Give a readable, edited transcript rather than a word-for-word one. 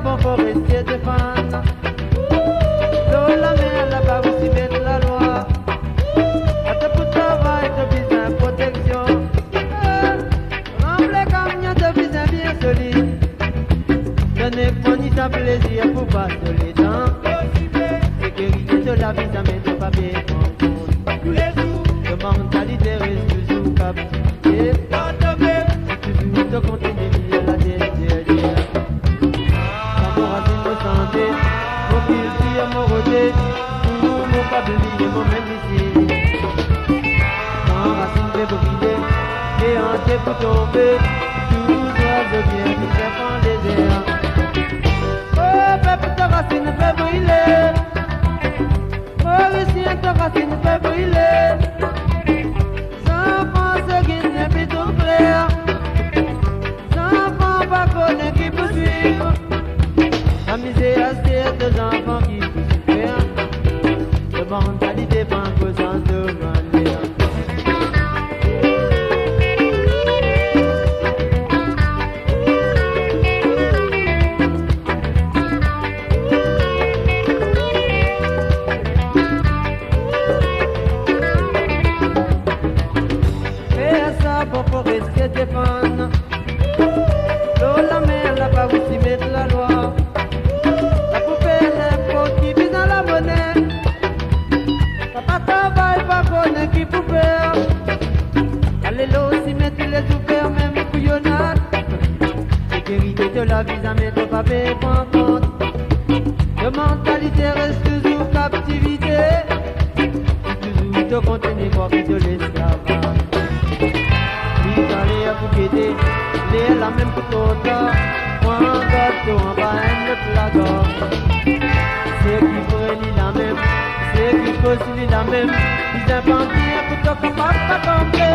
bon pour rester défendre. L'eau, la mer, là-bas, vous s'y mettez la loi. À te pour travail, te besoin de protection. Remblez comme y'a te besoin bien solide. Donnez point ni ta plaisir pour battre les dents. Sécurité de la vie, ça met de papier en compte. Tous les jours, de mentalité reste toujours captivité. Toujours te continuer la tête derrière. Sans mon racine, mon santé, mon plaisir, mon rodé, tout mon cabinet, mon même ici. Sans racine, fait briller, et en tête pour tomber, tout oiseau bien qui fait en désert. Oh, peuple, ta racine fait briller. Oh, ici, ta racine fait briller. Sans penser qu'il n'est plus tout clair. Qui peut suivre la misère, c'est deux enfants qui peuvent souffrir de mentalité pas causant de manière. Faire ça pour rester défendre. L'eau, la mer, là-bas, vous s'y mettez la loi. La poupée, n'importe qui vit dans la monnaie. Ça pas travail, pas connaît qui poupée. Allez, l'eau, s'y mettez les ouverts, même couillonnade. Sécurité de la vie, ça met de papier, prend compte. De mentalité reste toujours captivité. Toujours te contenir, quoi, que de l'esclavage. Vite aller à Fouqueté. La même que toi, moi en gâteau, en bas, le plateau. C'est qui pourrait la même, c'est qui cause la même. Ils inventent pour te capable pas tomber.